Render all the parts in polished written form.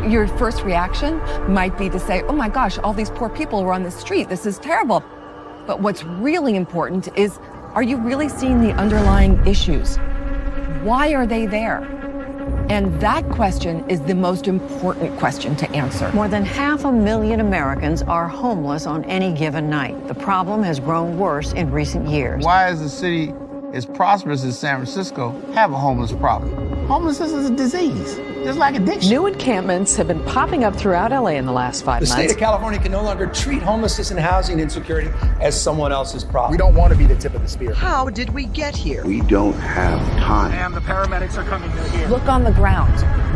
Your first reaction might be to say, oh my gosh, all these poor people are on the street. This is terrible. But what's really important is, are you really seeing the underlying issues? Why are they there? And that question is the most important question to answer. More than 500,000 Americans are homeless on any given night. The problem has grown worse in recent years. Why is a city as prosperous as San Francisco have a homeless problem? Homelessness is a disease, just like addiction. New encampments have been popping up throughout LA in the last 5 months. The state of California can no longer treat homelessness and housing insecurity as someone else's problem. We don't want to be the tip of the spear. How did we get here? We don't have time. And the paramedics are coming here. Look on the ground.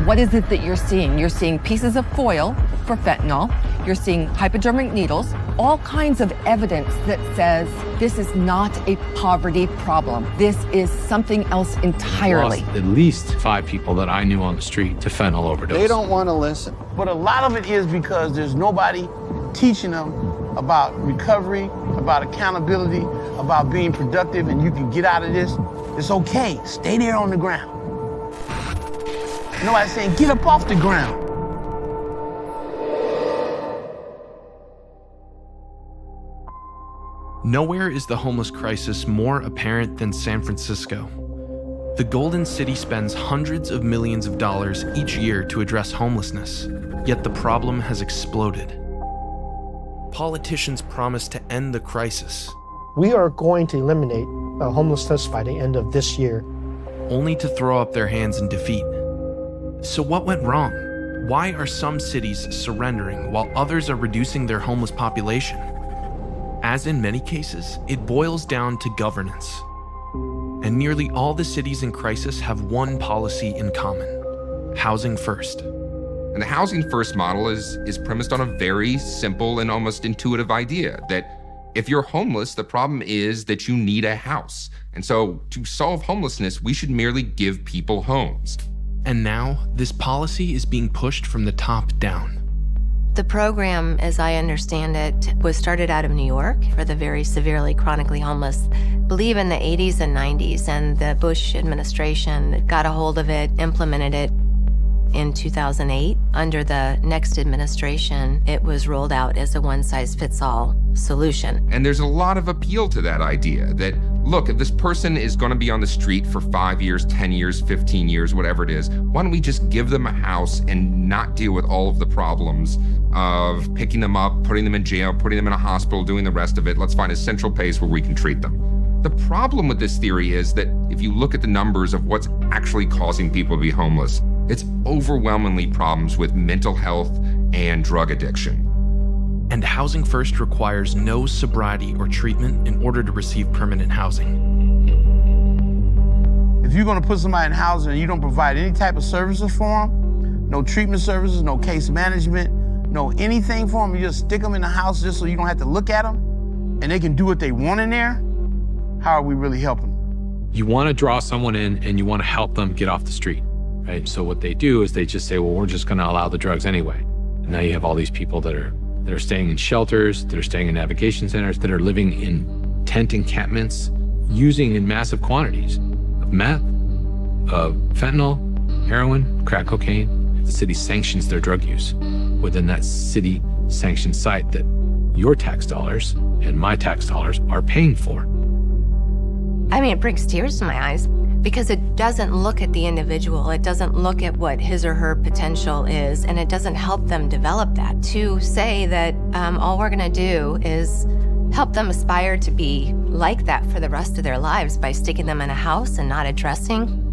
What is it that you're seeing? You're seeing pieces of foil for fentanyl. You're seeing hypodermic needles, all kinds of evidence that says this is not a poverty problem. This is something else entirely. Lost at least 5 people that I knew on the street to fentanyl overdose. They don't want to listen. But a lot of it is because there's nobody teaching them about recovery, about accountability, about being productive, and you can get out of this. It's okay. Stay there on the ground. Nobody's saying get up off the ground. Nowhere is the homeless crisis more apparent than San Francisco. The Golden City spends hundreds of millions of dollars each year to address homelessness, yet the problem has exploded. Politicians promise to end the crisis. We are going to eliminate homelessness by the end of this year. Only to throw up their hands in defeat. So what went wrong? Why are some cities surrendering while others are reducing their homeless population? As in many cases, it boils down to governance. And nearly all the cities in crisis have one policy in common: housing first. And the housing first model is premised on a very simple and almost intuitive idea that if you're homeless, the problem is that you need a house. And so to solve homelessness, we should merely give people homes. And now, this policy is being pushed from the top down. The program, as I understand it, was started out of New York for the very severely chronically homeless, I believe in the 80s and 90s, and the Bush administration got a hold of it, implemented it in 2008. Under the next administration, it was rolled out as a one-size-fits-all solution. And there's a lot of appeal to that idea that, look, if this person is going to be on the street for 5 years, 10 years, 15 years, whatever it is, why don't we just give them a house and not deal with all of the problems of picking them up, putting them in jail, putting them in a hospital, doing the rest of it. Let's find a central place where we can treat them. The problem with this theory is that if you look at the numbers of what's actually causing people to be homeless, it's overwhelmingly problems with mental health and drug addiction. And housing first requires no sobriety or treatment in order to receive permanent housing. If you're going to put somebody in housing and you don't provide any type of services for them, no treatment services, no case management, no anything for them, you just stick them in the house just so you don't have to look at them, and they can do what they want in there, how are we really helping? You want to draw someone in and you want to help them get off the street, right? So what they do is they just say, well, we're just going to allow the drugs anyway. And now you have all these people that are staying in shelters, that are staying in navigation centers, that are living in tent encampments, using in massive quantities of meth, of fentanyl, heroin, crack cocaine. The city sanctions their drug use within that city-sanctioned site that your tax dollars and my tax dollars are paying for. I mean, it brings tears to my eyes because it doesn't look at the individual. It doesn't look at what his or her potential is, and it doesn't help them develop that. To say that all we're gonna do is help them aspire to be like that for the rest of their lives by sticking them in a house and not addressing,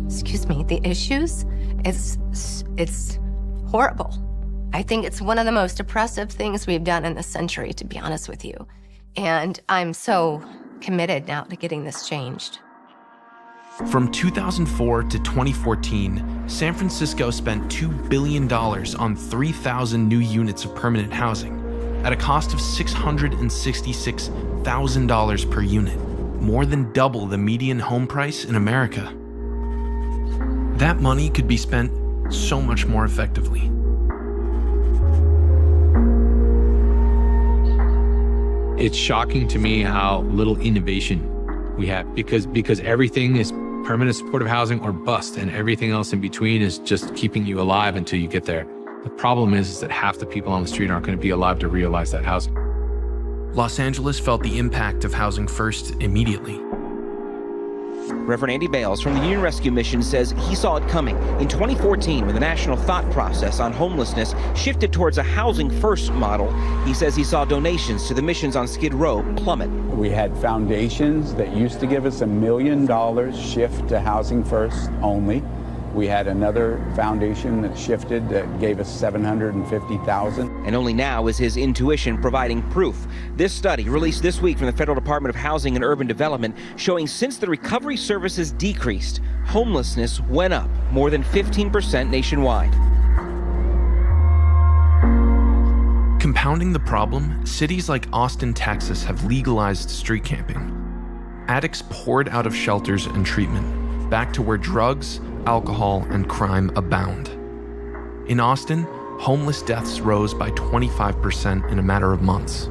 the issues, it's horrible. I think it's one of the most oppressive things we've done in this century, to be honest with you. And I'm so committed now to getting this changed. From 2004 to 2014, San Francisco spent $2 billion on 3,000 new units of permanent housing at a cost of $666,000 per unit, more than double the median home price in America. That money could be spent so much more effectively. It's shocking to me how little innovation we have because everything is permanent supportive housing or bust, and everything else in between is just keeping you alive until you get there. The problem is that half the people on the street aren't going to be alive to realize that housing. Los Angeles felt the impact of Housing First immediately. Reverend Andy Bales from the Union Rescue Mission says he saw it coming in 2014 when the national thought process on homelessness shifted towards a Housing First model. He says he saw donations to the missions on Skid Row plummet. We had foundations that used to give us $1 million shift to Housing First only. We had another foundation that shifted that gave us $750,000. And only now is his intuition providing proof. This study, released this week from the Federal Department of Housing and Urban Development, showing since the recovery services decreased, homelessness went up more than 15% nationwide. Compounding the problem, cities like Austin, Texas have legalized street camping. Addicts poured out of shelters and treatment, back to where drugs, alcohol, and crime abound. In Austin, homeless deaths rose by 25% in a matter of months.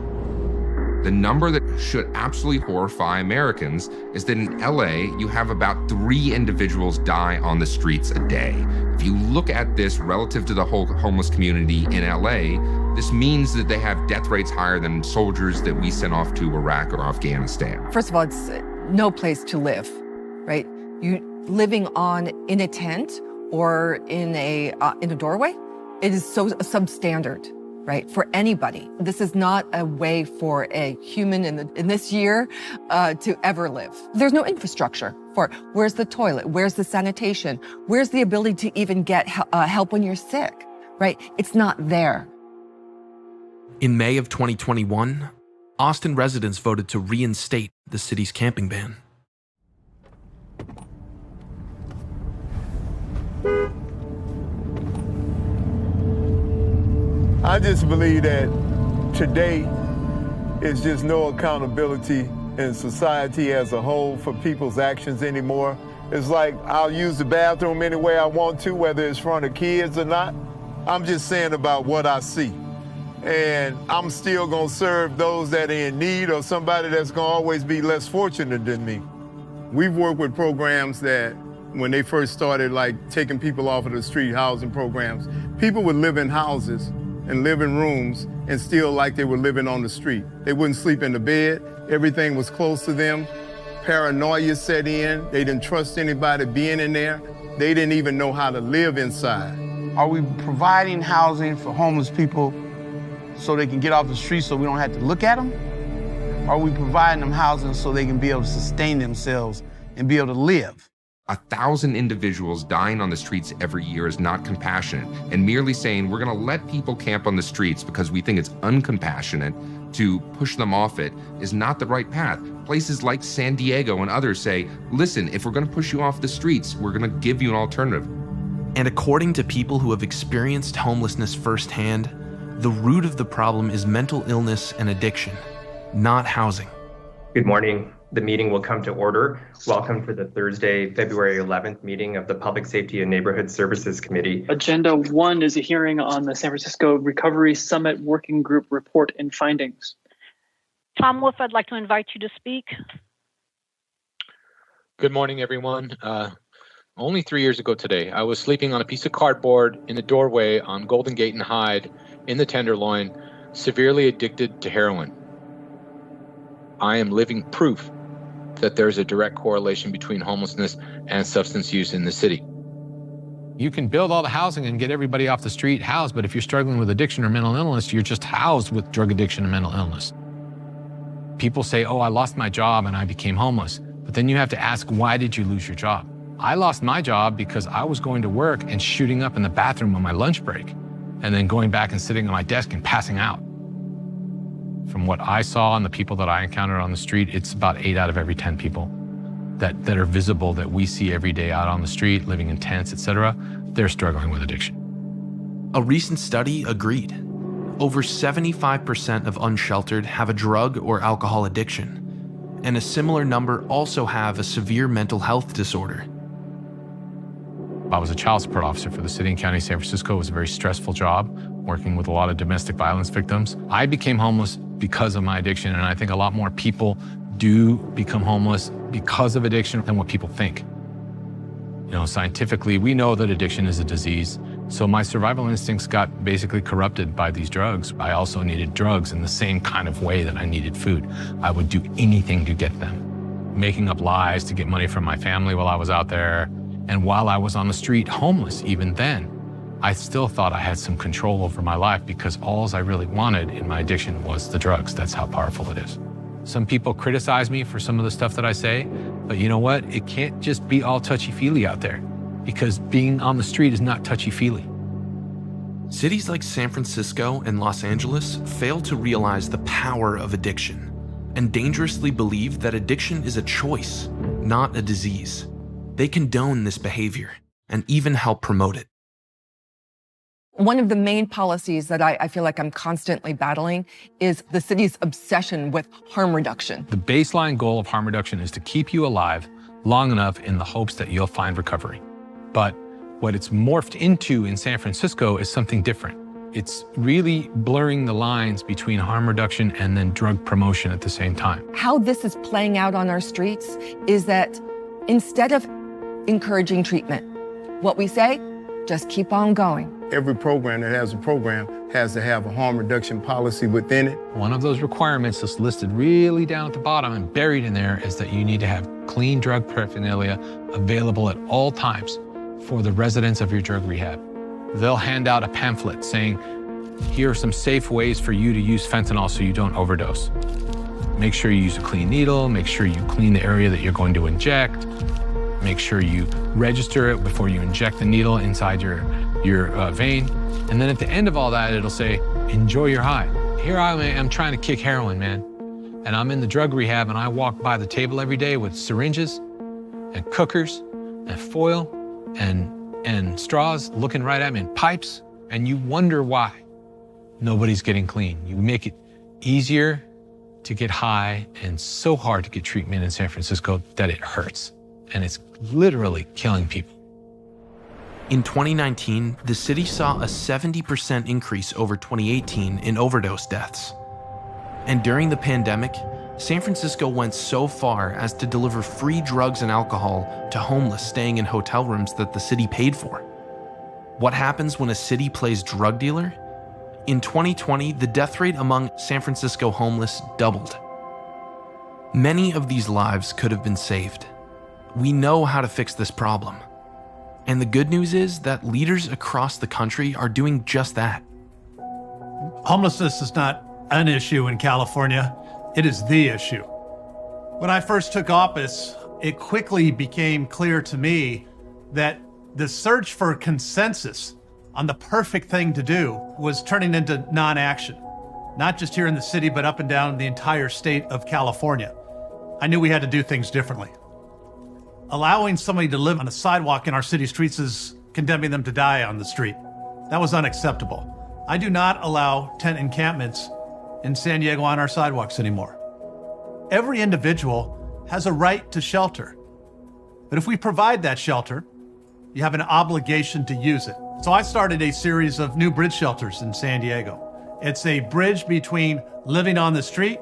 The number that should absolutely horrify Americans is that in LA, you have about 3 individuals die on the streets a day. If you look at this relative to the whole homeless community in LA, this means that they have death rates higher than soldiers that we sent off to Iraq or Afghanistan. First of all, it's no place to live, right? You living in a tent or in a doorway, it is so substandard, right, for anybody. This is not a way for a human in this year to ever live. There's no infrastructure for it. Where's the toilet? Where's the sanitation? Where's the ability to even get help when you're sick, right? It's not there. In May of 2021, Austin residents voted to reinstate the city's camping ban. I just believe that today is just no accountability in society as a whole for people's actions anymore. It's like I'll use the bathroom any way I want to, whether it's in front of kids or not. I'm just saying about what I see. And I'm still gonna serve those that are in need or somebody that's gonna always be less fortunate than me. We've worked with programs that when they first started like taking people off of the street, housing programs, people would live in houses and live in rooms and still like they were living on the street. They wouldn't sleep in the bed. Everything was close to them. Paranoia set in. They didn't trust anybody being in there. They didn't even know how to live inside. Are we providing housing for homeless people so they can get off the street so we don't have to look at them? Are we providing them housing so they can be able to sustain themselves and be able to live? 1,000 individuals dying on the streets every year is not compassionate, and merely saying we're going to let people camp on the streets because we think it's uncompassionate to push them off it is not the right path. Places like San Diego and others say, listen, if we're going to push you off the streets, we're going to give you an alternative. And according to people who have experienced homelessness firsthand, the root of the problem is mental illness and addiction, not housing. Good morning. The meeting will come to order. Welcome to the Thursday, February 11th meeting of the Public Safety and Neighborhood Services Committee. Agenda 1 is a hearing on the San Francisco Recovery Summit Working Group report and findings. Tom Wolf, I'd like to invite you to speak. Good morning, everyone. Only 3 years ago today, I was sleeping on a piece of cardboard in the doorway on Golden Gate and Hyde in the Tenderloin, severely addicted to heroin. I am living proof that there's a direct correlation between homelessness and substance use in the city. You can build all the housing and get everybody off the street housed, but if you're struggling with addiction or mental illness, you're just housed with drug addiction and mental illness. People say, oh, I lost my job and I became homeless. But then you have to ask, why did you lose your job? I lost my job because I was going to work and shooting up in the bathroom on my lunch break, and then going back and sitting on my desk and passing out. From what I saw and the people that I encountered on the street, it's about 8 out of every 10 people that are visible that we see every day out on the street, living in tents, etc. They're struggling with addiction. A recent study agreed. Over 75% of unsheltered have a drug or alcohol addiction, and a similar number also have a severe mental health disorder. I was a child support officer for the city and county of San Francisco. It was a very stressful job, working with a lot of domestic violence victims. I became homeless because of my addiction, and I think a lot more people do become homeless because of addiction than what people think. You know, scientifically, we know that addiction is a disease. So my survival instincts got basically corrupted by these drugs. I also needed drugs in the same kind of way that I needed food. I would do anything to get them, making up lies to get money from my family while I was out there. And while I was on the street homeless, even then, I still thought I had some control over my life because all I really wanted in my addiction was the drugs. That's how powerful it is. Some people criticize me for some of the stuff that I say, but you know what? It can't just be all touchy-feely out there, because being on the street is not touchy-feely. Cities like San Francisco and Los Angeles fail to realize the power of addiction and dangerously believe that addiction is a choice, not a disease. They condone this behavior and even help promote it. One of the main policies that I feel like I'm constantly battling is the city's obsession with harm reduction. The baseline goal of harm reduction is to keep you alive long enough in the hopes that you'll find recovery. But what it's morphed into in San Francisco is something different. It's really blurring the lines between harm reduction and then drug promotion at the same time. How this is playing out on our streets is that instead of encouraging treatment, what we say, just keep on going. Every program that has a program has to have a harm reduction policy within it. One of those requirements that's listed really down at the bottom and buried in there is that you need to have clean drug paraphernalia available at all times for the residents of your drug rehab. They'll hand out a pamphlet saying, here are some safe ways for you to use fentanyl so you don't overdose. Make sure you use a clean needle, make sure you clean the area that you're going to inject, make sure you register it before you inject the needle inside your vein. And then at the end of all that, it'll say, enjoy your high. Here I am trying to kick heroin, man. And I'm in the drug rehab and I walk by the table every day with syringes and cookers and foil and straws looking right at me and pipes. And you wonder why nobody's getting clean. You make it easier to get high and so hard to get treatment in San Francisco that it hurts. And it's literally killing people. In 2019, the city saw a 70% increase over 2018 in overdose deaths. And during the pandemic, San Francisco went so far as to deliver free drugs and alcohol to homeless staying in hotel rooms that the city paid for. What happens when a city plays drug dealer? In 2020, the death rate among San Francisco homeless doubled. Many of these lives could have been saved. We know how to fix this problem. And the good news is that leaders across the country are doing just that. Homelessness is not an issue in California. It is the issue. When I first took office, it quickly became clear to me that the search for consensus on the perfect thing to do was turning into non-action, not just here in the city, but up and down the entire state of California. I knew we had to do things differently. Allowing somebody to live on a sidewalk in our city streets is condemning them to die on the street. That was unacceptable. I do not allow tent encampments in San Diego on our sidewalks anymore. Every individual has a right to shelter. But if we provide that shelter, you have an obligation to use it. So I started a series of new bridge shelters in San Diego. It's a bridge between living on the street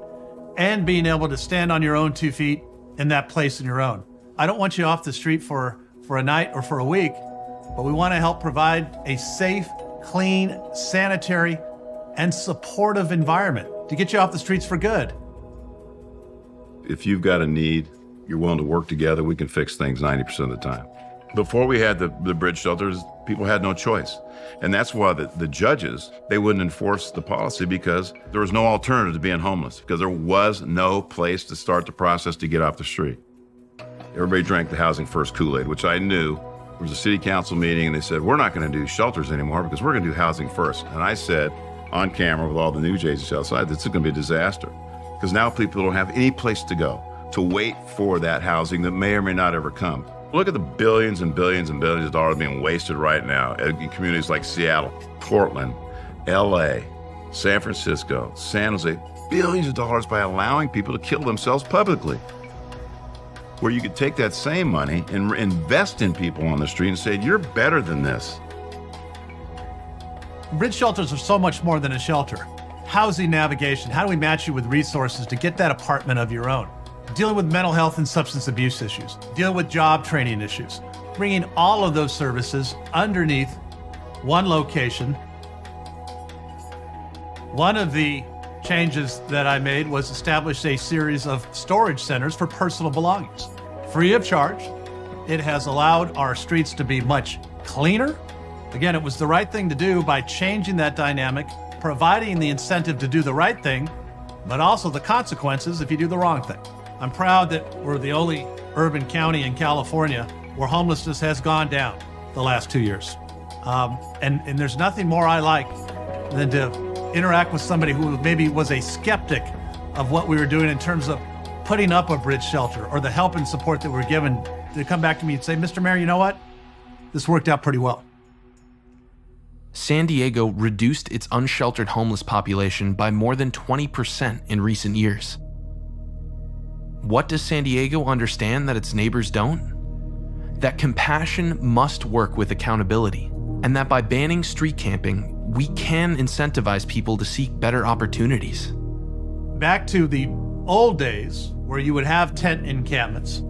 and being able to stand on your own 2 feet in that place on your own. I don't want you off the street for a night or for a week, but we want to help provide a safe, clean, sanitary, and supportive environment to get you off the streets for good. If you've got a need, you're willing to work together, we can fix things 90% of the time. Before we had the bridge shelters, people had no choice. And that's why the judges, they wouldn't enforce the policy because there was no alternative to being homeless, because there was no place to start the process to get off the street. Everybody drank the Housing First Kool-Aid, which I knew. There was a city council meeting and they said, we're not going to do shelters anymore because we're going to do housing first. And I said on camera with all the news agents outside, this is going to be a disaster because now people don't have any place to go to wait for that housing that may or may not ever come. Look at the billions and billions and billions of dollars being wasted right now in communities like Seattle, Portland, LA, San Francisco, San Jose, billions of dollars by allowing people to kill themselves publicly. Where you could take that same money and invest in people on the street and say, you're better than this. Bridge shelters are so much more than a shelter. Housing navigation, how do we match you with resources to get that apartment of your own? Dealing with mental health and substance abuse issues, dealing with job training issues, bringing all of those services underneath one location. One of the changes that I made was establish a series of storage centers for personal belongings, free of charge. It has allowed our streets to be much cleaner. Again, it was the right thing to do by changing that dynamic, providing the incentive to do the right thing, but also the consequences if you do the wrong thing. I'm proud that we're the only urban county in California where homelessness has gone down the last 2 years. And there's nothing more I like than to interact with somebody who maybe was a skeptic of what we were doing in terms of putting up a bridge shelter or the help and support that we're given. They come back to me and say, Mr. Mayor, you know what? This worked out pretty well. San Diego reduced its unsheltered homeless population by more than 20% in recent years. What does San Diego understand that its neighbors don't? That compassion must work with accountability, and that by banning street camping, we can incentivize people to seek better opportunities. Back to the old days where you would have tent encampments,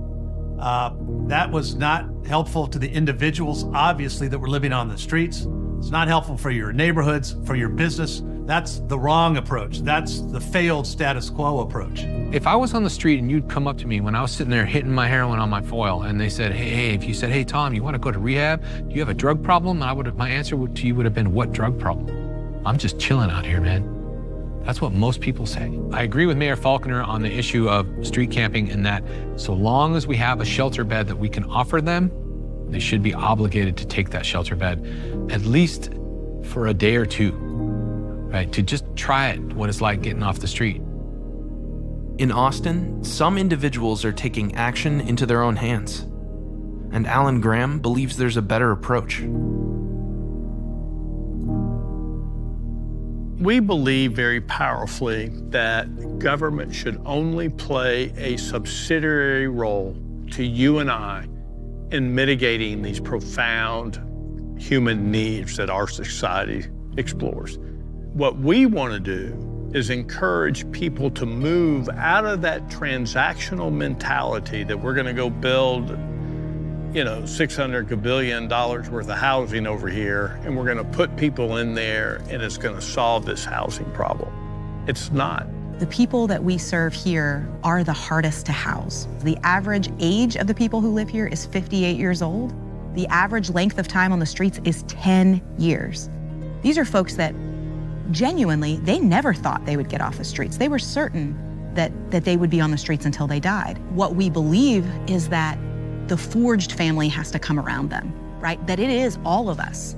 that was not helpful to the individuals, obviously, that were living on the streets. It's not helpful for your neighborhoods, for your business. That's the wrong approach. That's the failed status quo approach. If I was on the street and you'd come up to me when I was sitting there hitting my heroin on my foil and they said, if you said, hey, Tom, you want to go to rehab? Do you have a drug problem? My answer to you would have been, what drug problem? I'm just chilling out here, man. That's what most people say. I agree with Mayor Faulconer on the issue of street camping in that so long as we have a shelter bed that we can offer them, they should be obligated to take that shelter bed at least for a day or two, right? To just try it, what it's like getting off the street. In Austin, some individuals are taking action into their own hands. And Alan Graham believes there's a better approach. We believe very powerfully that government should only play a subsidiary role to you and I in mitigating these profound human needs that our society explores. What we want to do is encourage people to move out of that transactional mentality that we're going to go build, $600 billion worth of housing over here, and we're going to put people in there, and it's going to solve this housing problem. It's not. The people that we serve here are the hardest to house. The average age of the people who live here is 58 years old. The average length of time on the streets is 10 years. These are folks that genuinely, they never thought they would get off the streets. They were certain that they would be on the streets until they died. What we believe is that the forged family has to come around them, right? That it is all of us.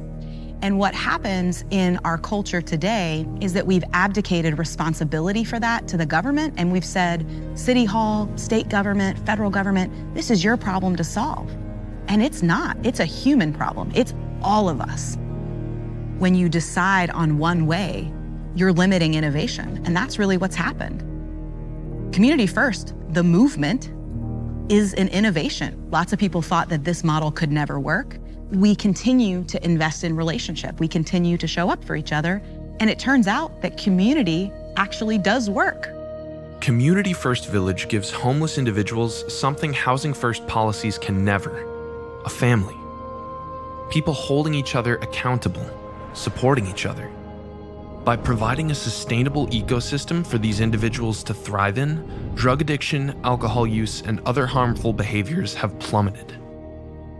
And what happens in our culture today is that we've abdicated responsibility for that to the government, and we've said, City Hall, state government, federal government, this is your problem to solve. And it's not. It's a human problem. It's all of us. When you decide on one way, you're limiting innovation, and that's really what's happened. Community First, the movement, is an innovation. Lots of people thought that this model could never work. We continue to invest in relationship. We continue to show up for each other. And it turns out that community actually does work. Community First Village gives homeless individuals something Housing First policies can never: a family. People holding each other accountable, supporting each other. By providing a sustainable ecosystem for these individuals to thrive in, drug addiction, alcohol use, and other harmful behaviors have plummeted.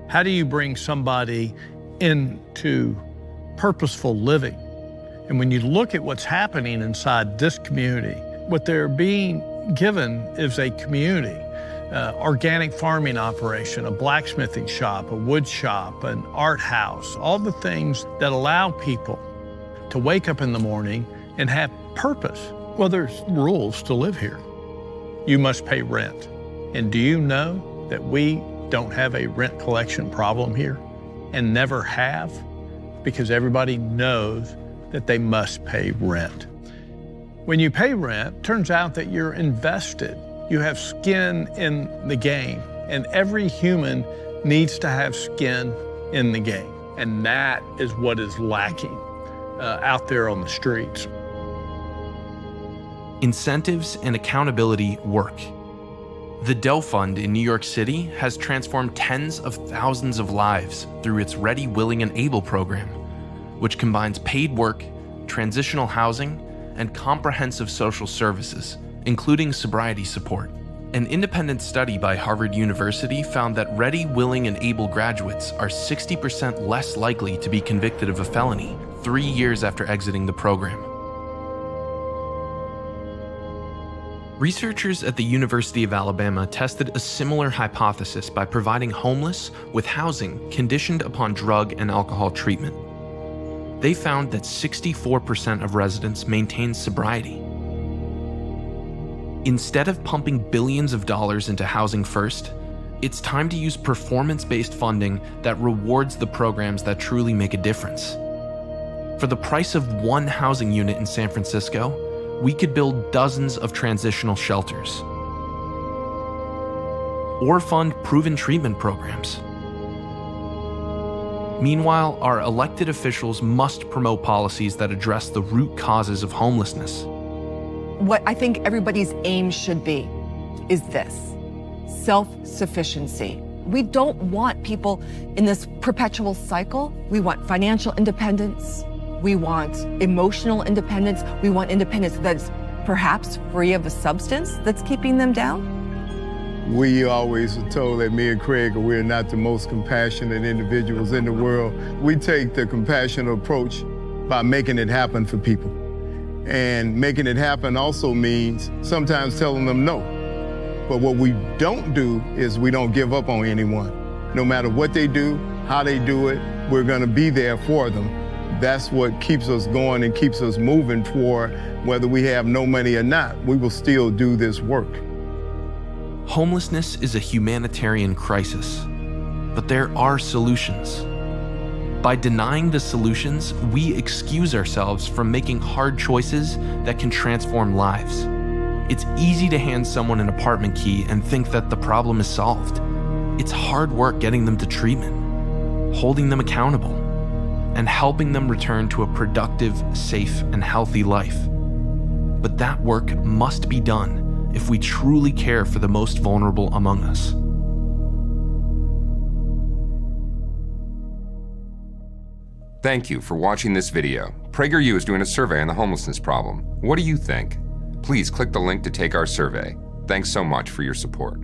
How do you bring somebody into purposeful living? And when you look at what's happening inside this community, what they're being given is a community, organic farming operation, a blacksmithing shop, a wood shop, an art house, all the things that allow people to wake up in the morning and have purpose. Well, there's rules to live here. You must pay rent. And do you know that we don't have a rent collection problem here and never have? Because everybody knows that they must pay rent. When you pay rent, turns out that you're invested. You have skin in the game, and every human needs to have skin in the game. And that is what is lacking out there on the streets. Incentives and accountability work. The Doe Fund in New York City has transformed tens of thousands of lives through its Ready, Willing, and Able program. which combines paid work, transitional housing, and comprehensive social services, including sobriety support. An independent study by Harvard University found that ready, willing, and able graduates are 60% less likely to be convicted of a felony 3 years after exiting the program. Researchers at the University of Alabama tested a similar hypothesis by providing homeless with housing conditioned upon drug and alcohol treatment. They found that 64% of residents maintained sobriety. Instead of pumping billions of dollars into housing first, it's time to use performance-based funding that rewards the programs that truly make a difference. For the price of one housing unit in San Francisco, we could build dozens of transitional shelters. Or fund proven treatment programs. Meanwhile, our elected officials must promote policies that address the root causes of homelessness. What I think everybody's aim should be is this: self-sufficiency. We don't want people in this perpetual cycle. We want financial independence. We want emotional independence. We want independence that's perhaps free of a substance that's keeping them down. We always are told that me and Praeger, we're not the most compassionate individuals in the world. We take the compassionate approach by making it happen for people. And making it happen also means sometimes telling them no. But what we don't do is we don't give up on anyone. No matter what they do, how they do it, we're gonna be there for them. That's what keeps us going and keeps us moving forward. Whether we have no money or not, we will still do this work. Homelessness is a humanitarian crisis, but there are solutions. By denying the solutions, we excuse ourselves from making hard choices that can transform lives. It's easy to hand someone an apartment key and think that the problem is solved. It's hard work getting them to treatment, holding them accountable, and helping them return to a productive, safe, and healthy life. But that work must be done if we truly care for the most vulnerable among us. Thank you for watching this video. PragerU is doing a survey on the homelessness problem. What do you think? Please click the link to take our survey. Thanks so much for your support.